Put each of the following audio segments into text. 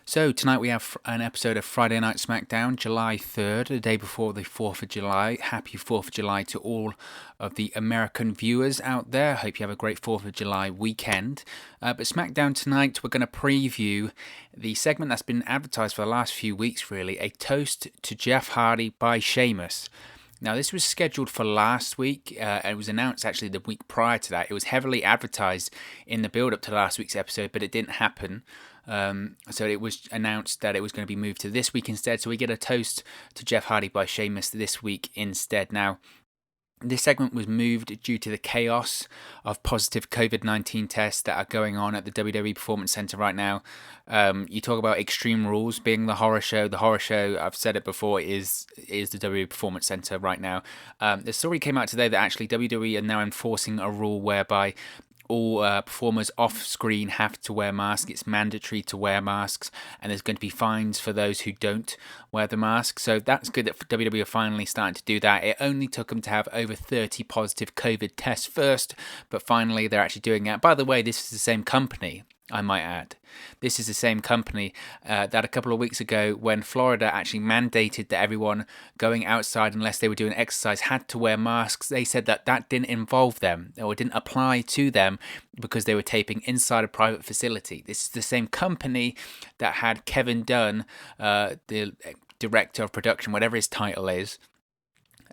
So tonight we have an episode of Friday Night Smackdown, July 3rd, the day before the 4th of July. Happy 4th of July to all of the American viewers out there. Hope you have a great 4th of July weekend. But Smackdown tonight, we're going to preview the segment that's been advertised for the last few weeks, really. A toast to Jeff Hardy by Sheamus. Now, this was scheduled for last week. It was announced actually the week prior to that. It was heavily advertised in the build-up to last week's episode, but it didn't happen. So it was announced that it was going to be moved to this week instead. So we get a toast to Jeff Hardy by Sheamus this week instead. Now, this segment was moved due to the chaos of positive COVID-19 tests that are going on at the WWE Performance Center right now. You talk about Extreme Rules being the horror show. The horror show, I've said it before, is the WWE Performance Center right now. The story came out today that actually WWE are now enforcing a rule whereby all performers off-screen have to wear masks. It's mandatory to wear masks, and there's going to be fines for those who don't wear the mask. So that's good that WWE are finally starting to do that. It only took them to have over 30 positive COVID tests first, but finally they're actually doing it. By the way, this is the same company, I might add. This is the same company that a couple of weeks ago, when Florida actually mandated that everyone going outside unless they were doing exercise had to wear masks, they said that that didn't involve them or didn't apply to them because they were taping inside a private facility. This is the same company that had Kevin Dunn, the director of production, whatever his title is,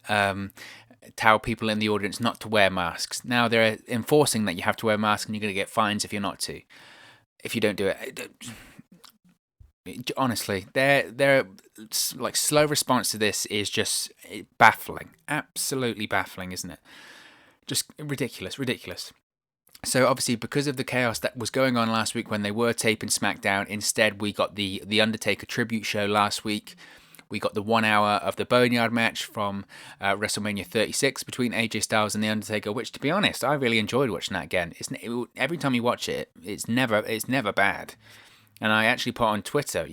tell people in the audience not to wear masks. Now they're enforcing that you have to wear a mask and you're going to get fines if you're not to. If you don't do it, honestly, their like slow response to this is just baffling, absolutely baffling, isn't it? Just ridiculous. So obviously, because of the chaos that was going on last week when they were taping SmackDown, instead we got the Undertaker tribute show last week. We got the 1 hour of the Boneyard match from WrestleMania 36 between AJ Styles and The Undertaker, which, to be honest, I really enjoyed watching that again. Every time you watch it, it's never bad. And I actually put on Twitter,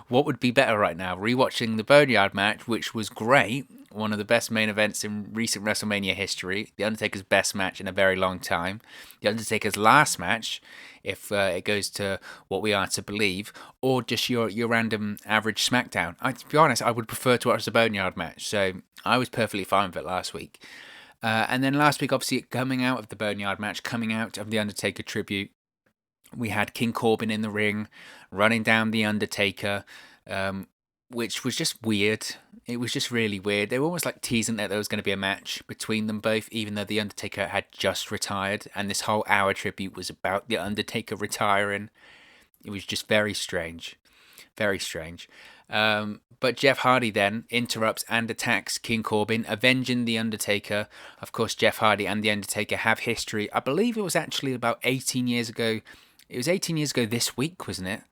what would be better right now? Rewatching the Boneyard match, which was great, one of the best main events in recent WrestleMania history, The Undertaker's best match in a very long time, The Undertaker's last match, if it goes to what we are to believe, or just your random average SmackDown. To be honest, I would prefer to watch the Boneyard match, so I was perfectly fine with it last week. And then last week, obviously, coming out of the Boneyard match, coming out of the Undertaker tribute, we had King Corbin in the ring, running down the Undertaker, which was just weird. It was just really weird. They were almost like teasing that there was going to be a match between them both, even though The Undertaker had just retired, and this whole hour tribute was about The Undertaker retiring. It was just very strange. Very strange. But Jeff Hardy then interrupts and attacks King Corbin, avenging The Undertaker. Of course, Jeff Hardy and The Undertaker have history. I believe it was actually about 18 years ago. It was 18 years ago this week, wasn't it?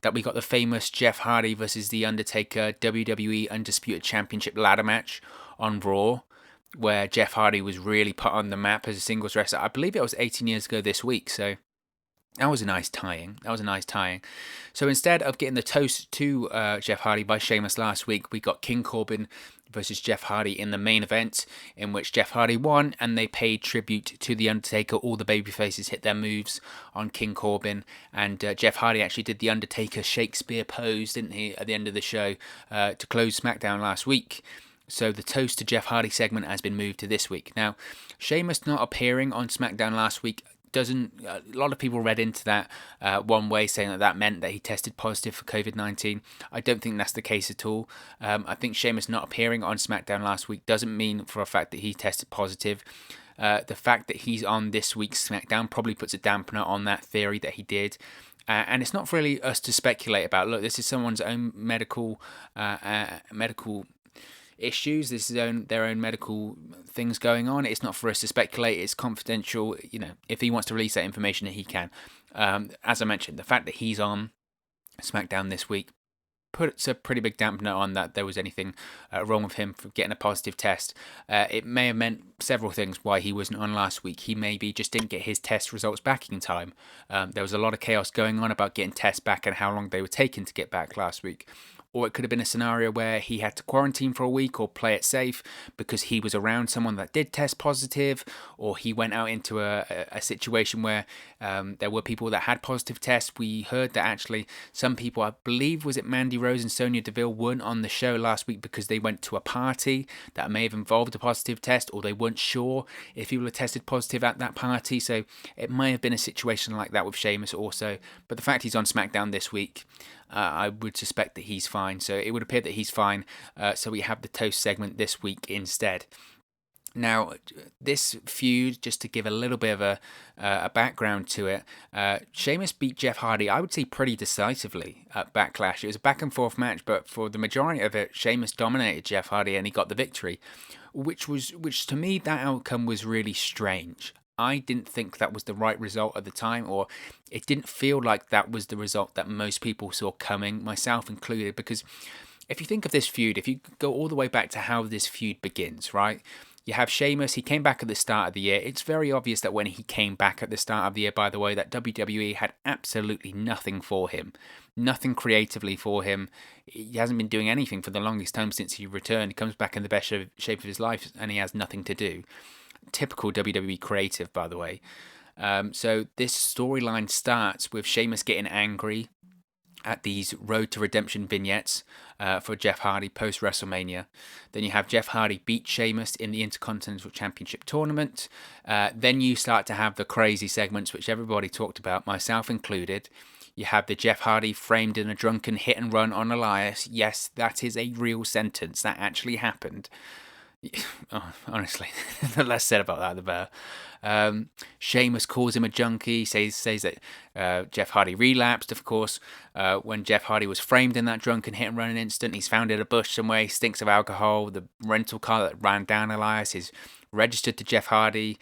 That we got the famous Jeff Hardy versus The Undertaker WWE Undisputed Championship ladder match on Raw, where Jeff Hardy was really put on the map as a singles wrestler. I believe it was 18 years ago this week, so that was a nice tie-in. So instead of getting the toast to Jeff Hardy by Sheamus last week, we got King Corbin versus Jeff Hardy in the main event, in which Jeff Hardy won, and they paid tribute to The Undertaker. All the babyfaces hit their moves on King Corbin, and Jeff Hardy actually did the Undertaker Shakespeare pose, didn't he, at the end of the show to close SmackDown last week. So the toast to Jeff Hardy segment has been moved to this week. Now, Sheamus not appearing on SmackDown last week a lot of people read into that one way, saying that meant that he tested positive for COVID-19. I don't think that's the case at all. I think Sheamus not appearing on SmackDown last week doesn't mean for a fact that he tested positive. The fact that he's on this week's SmackDown probably puts a dampener on that theory that he did. And it's not really us to speculate about. Look, this is someone's own medical issues. This is their own medical things going on. It's not for us to speculate. It's confidential. If he wants to release that information, he can. As I mentioned, the fact that he's on SmackDown this week puts a pretty big dampener on that there was anything wrong with him for getting a positive test. It may have meant several things why he wasn't on last week. He maybe just didn't get his test results back in time. There was a lot of chaos going on about getting tests back and how long they were taking to get back last week. or it could have been a scenario where he had to quarantine for a week or play it safe because he was around someone that did test positive, or he went out into a situation where there were people that had positive tests. We heard that actually some people, I believe, was it Mandy Rose and Sonya Deville, weren't on the show last week because they went to a party that may have involved a positive test, or they weren't sure if people had tested positive at that party. So it may have been a situation like that with Sheamus also. But the fact he's on SmackDown this week, I would suspect that he's fine. So it would appear that he's fine. So we have the toast segment this week instead. Now, this feud, just to give a little bit of a background to it, Sheamus beat Jeff Hardy, I would say, pretty decisively at Backlash. It was a back and forth match, but for the majority of it, Sheamus dominated Jeff Hardy and he got the victory, which to me, that outcome was really strange. I didn't think that was the right result at the time, or it didn't feel like that was the result that most people saw coming, myself included, because if you think of this feud, if you go all the way back to how this feud begins, right? You have Sheamus, he came back at the start of the year. It's very obvious that when he came back at the start of the year, by the way, that WWE had absolutely nothing for him. Nothing creatively for him. He hasn't been doing anything for the longest time since he returned. He comes back in the best shape of his life and he has nothing to do. Typical WWE creative, by the way. So this storyline starts with Sheamus getting angry at these Road to Redemption vignettes for Jeff Hardy post WrestleMania. Then you have Jeff Hardy beat Sheamus in the Intercontinental Championship tournament. Then you start to have the crazy segments which everybody talked about, myself included. You have the Jeff Hardy framed in a drunken hit and run on Elias. Yes, that is a real sentence. That actually happened. Oh, honestly, the less said about that, the better. Sheamus calls him a junkie, says that Jeff Hardy relapsed, of course. When Jeff Hardy was framed in that drunken hit and run incident, he's found in a bush somewhere, he stinks of alcohol. The rental car that ran down Elias is registered to Jeff Hardy.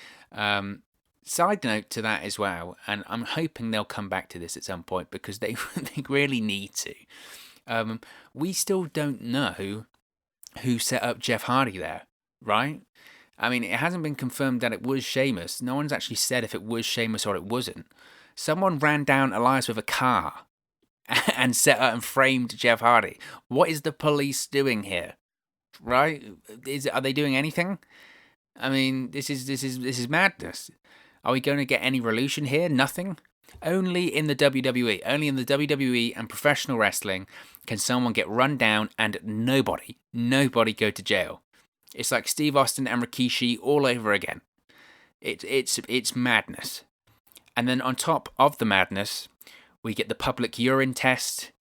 Side note to that as well, and I'm hoping they'll come back to this at some point because they really need to. We still don't know who set up Jeff Hardy there, right? I mean, it hasn't been confirmed that it was Sheamus. No one's actually said if it was Sheamus or it wasn't. Someone ran down Elias with a car and set up and framed Jeff Hardy. What is the police doing here, right? Are they doing anything? I mean, this is madness. Are we going to get any resolution here? Nothing. Only in the WWE and professional wrestling can someone get run down and nobody go to jail. It's like Steve Austin and Rikishi all over again. It's madness. And then on top of the madness, we get the public urine test,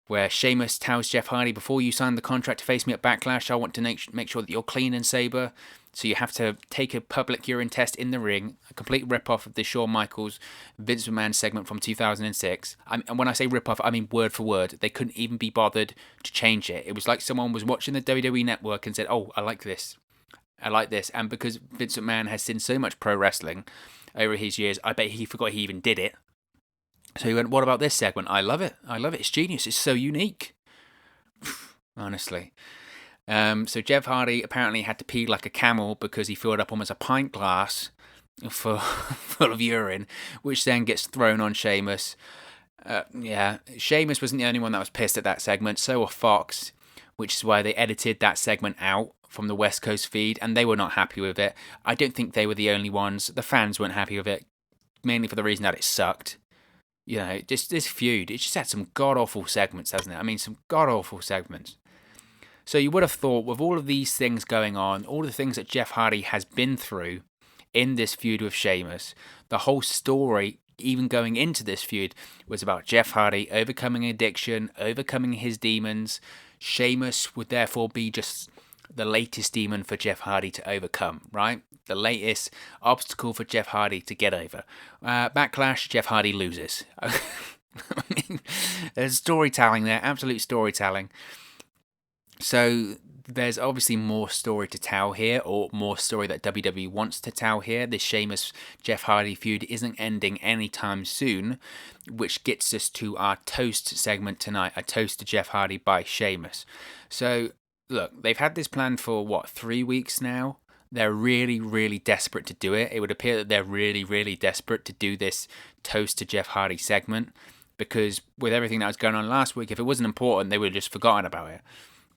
where Sheamus tells Jeff Hardy, before you sign the contract to face me at Backlash, I want to make sure that you're clean and sober. So you have to take a public urine test in the ring, a complete rip-off of the Shawn Michaels Vince McMahon segment from 2006. And when I say rip-off, I mean word for word. They couldn't even be bothered to change it. It was like someone was watching the WWE Network and said, oh, I like this. And because Vince McMahon has seen so much pro wrestling over his years, I bet he forgot he even did it. So he went, what about this segment? I love it. It's genius. It's so unique. Honestly. So Jeff Hardy apparently had to pee like a camel because he filled up almost a pint glass full of urine, which then gets thrown on Sheamus. Sheamus wasn't the only one that was pissed at that segment. So were Fox, which is why they edited that segment out from the West Coast feed, and they were not happy with it. I don't think they were the only ones. The fans weren't happy with it, mainly for the reason that it sucked. You know, just this feud, it just had some god-awful segments, hasn't it? I mean, some god-awful segments. So you would have thought, with all of these things going on, all the things that Jeff Hardy has been through in this feud with Sheamus, the whole story, even going into this feud, was about Jeff Hardy overcoming addiction, overcoming his demons. Sheamus would therefore be just the latest demon for Jeff Hardy to overcome, right? The latest obstacle for Jeff Hardy to get over. Backlash, Jeff Hardy loses. I mean, there's storytelling there, absolute storytelling. So there's obviously more story to tell here, or more story that WWE wants to tell here. This Sheamus Jeff Hardy feud isn't ending anytime soon, which gets us to our toast segment tonight, a toast to Jeff Hardy by Sheamus. So look, they've had this planned for 3 weeks now. They're really, really desperate to do it. It would appear that they're really, really desperate to do this toast to Jeff Hardy segment. because with everything that was going on last week, if it wasn't important, they would have just forgotten about it.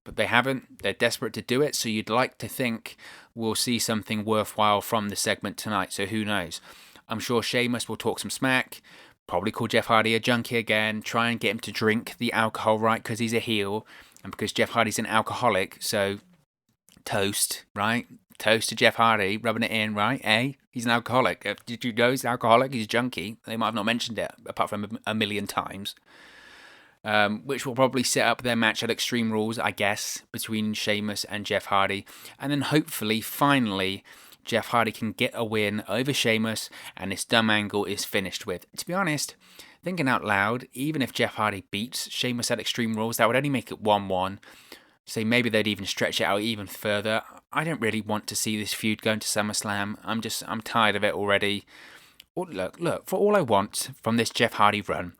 But they haven't. They're desperate to do it, so you'd like to think we'll see something worthwhile from the segment tonight. So who knows? I'm sure Sheamus will talk some smack, probably call Jeff Hardy a junkie again, try and get him to drink the alcohol right because he's a heel and because Jeff Hardy's an alcoholic. So toast, right? Toast to Jeff Hardy, rubbing it in, right? He's an alcoholic. Did you know he's an alcoholic? He's a junkie. They might have not mentioned it apart from a million times. Which will probably set up their match at Extreme Rules, I guess, between Sheamus and Jeff Hardy. And then hopefully, finally, Jeff Hardy can get a win over Sheamus and this dumb angle is finished with. To be honest, thinking out loud, even if Jeff Hardy beats Sheamus at Extreme Rules, that would only make it 1-1. So maybe they'd even stretch it out even further. I don't really want to see this feud going to SummerSlam. I'm tired of it already. Look, for all I want from this Jeff Hardy run,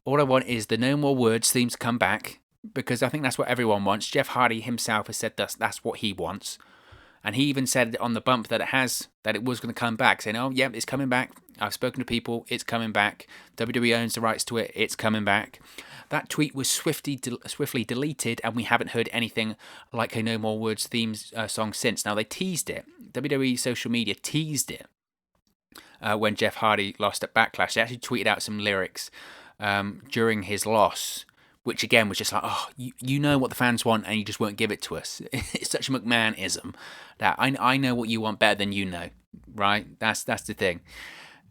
all I want is the No More Words theme to come back, because I think that's what everyone wants. Jeff Hardy himself has said that's what he wants. And he even said on the bump that it was going to come back, saying, oh, yeah, it's coming back. I've spoken to people, it's coming back. WWE owns the rights to it, it's coming back. That tweet was swiftly deleted, and we haven't heard anything like a No More Words theme song since. Now, they teased it. WWE social media teased it when Jeff Hardy lost at Backlash. They actually tweeted out some lyrics during his loss, which again was just like, oh, you know what the fans want and you just won't give it to us. It's such a McMahon-ism that I know what you want better than you know, right? That's the thing.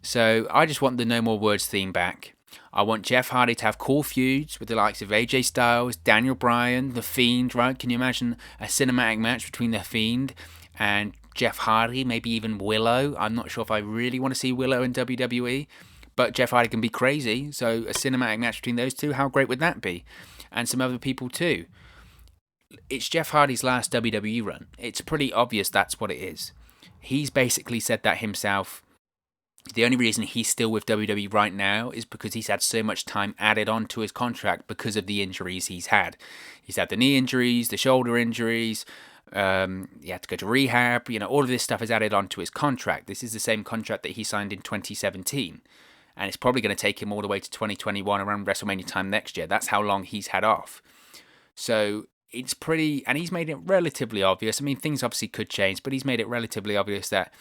So I just want the No More Words theme back. I want Jeff Hardy to have cool feuds with the likes of AJ Styles, Daniel Bryan, The Fiend, right? Can you imagine a cinematic match between The Fiend and Jeff Hardy, maybe even Willow? I'm not sure if I really want to see Willow in WWE. But Jeff Hardy can be crazy, so a cinematic match between those two, how great would that be? And some other people too. It's Jeff Hardy's last WWE run. It's pretty obvious that's what it is. He's basically said that himself. The only reason he's still with WWE right now is because he's had so much time added on to his contract because of the injuries he's had. He's had the knee injuries, the shoulder injuries, he had to go to rehab. All of this stuff is added on to his contract. This is the same contract that he signed in 2017. And it's probably going to take him all the way to 2021 around WrestleMania time next year. That's how long he's had off. So it's and he's made it relatively obvious. I mean, things obviously could change, but he's made it relatively obvious that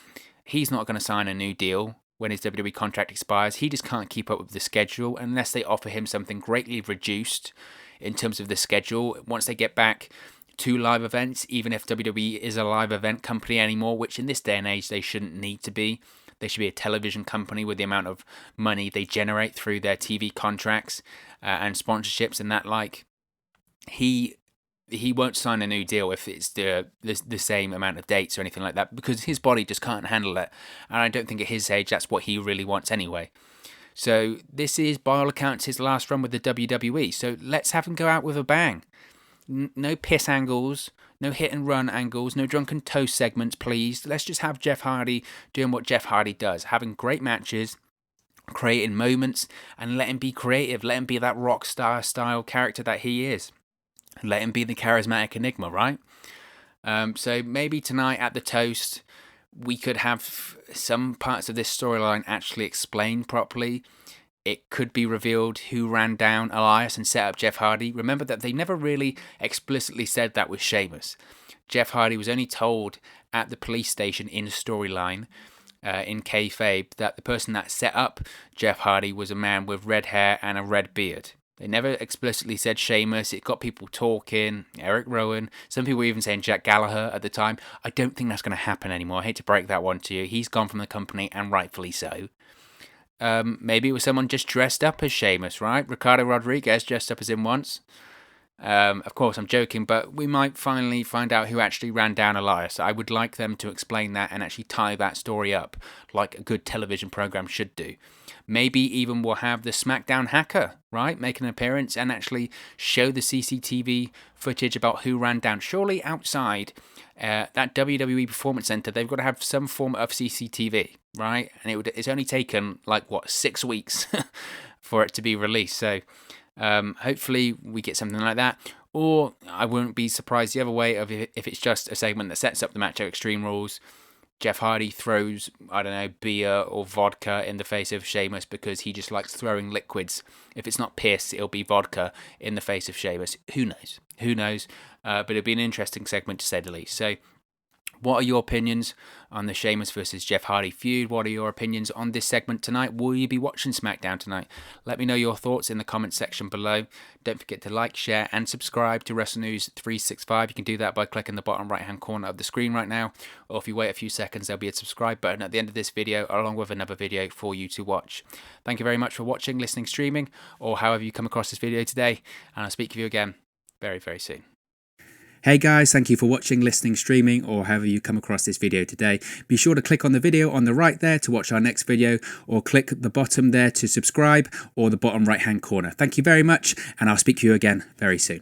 he's not going to sign a new deal when his WWE contract expires. He just can't keep up with the schedule unless they offer him something greatly reduced in terms of the schedule. Once they get back to live events, even if WWE is a live event company anymore, which in this day and age they shouldn't need to be. They should be a television company with the amount of money they generate through their TV contracts and sponsorships and that. Like, he won't sign a new deal if it's the same amount of dates or anything like that, because his body just can't handle it. And I don't think at his age that's what he really wants anyway. So this is, by all accounts, his last run with the WWE. So let's have him go out with a bang. No piss angles, no hit and run angles, no drunken toast segments, please. Let's just have Jeff Hardy doing what Jeff Hardy does, having great matches, creating moments, and let him be creative. Let him be that rock star style character that he is. Let him be the charismatic enigma, right? So maybe tonight at the toast, we could have some parts of this storyline actually explained properly. It could be revealed who ran down Elias and set up Jeff Hardy. Remember that they never really explicitly said that with Sheamus. Jeff Hardy was only told at the police station in storyline, in kayfabe, that the person that set up Jeff Hardy was a man with red hair and a red beard. They never explicitly said Sheamus. It got people talking. Eric Rowan. Some people were even saying Jack Gallagher at the time. I don't think that's going to happen anymore. I hate to break that one to you. He's gone from the company, and rightfully so. Maybe it was someone just dressed up as Sheamus, right? Ricardo Rodriguez dressed up as him once. Of course, I'm joking, but we might finally find out who actually ran down Elias. I would like them to explain that and actually tie that story up like a good television program should do. Maybe even we'll have the Smackdown hacker, right, make an appearance and actually show the CCTV footage about who ran down. Surely outside that WWE Performance Center, they've got to have some form of CCTV, right? And it's only taken 6 weeks for it to be released. So hopefully we get something like that. Or I wouldn't be surprised the other way of if it's just a segment that sets up the match at Extreme Rules. Jeff Hardy throws, I don't know, beer or vodka in the face of Sheamus because he just likes throwing liquids. If it's not piss, it'll be vodka in the face of Sheamus. Who knows? Who knows? But it'll be an interesting segment to say the least. So, what are your opinions on the Sheamus versus Jeff Hardy feud? What are your opinions on this segment tonight? Will you be watching SmackDown tonight? Let me know your thoughts in the comments section below. Don't forget to like, share, and subscribe to Wrestle News 365. You can do that by clicking the bottom right-hand corner of the screen right now. Or if you wait a few seconds, there'll be a subscribe button at the end of this video, along with another video for you to watch. Thank you very much for watching, listening, streaming, or however you come across this video today. And I'll speak to you again very, very soon. Hey guys, thank you for watching, listening, streaming, or however you come across this video today. Be sure to click on the video on the right there to watch our next video, or click the bottom there to subscribe, or the bottom right hand corner. Thank you very much, and I'll speak to you again very soon.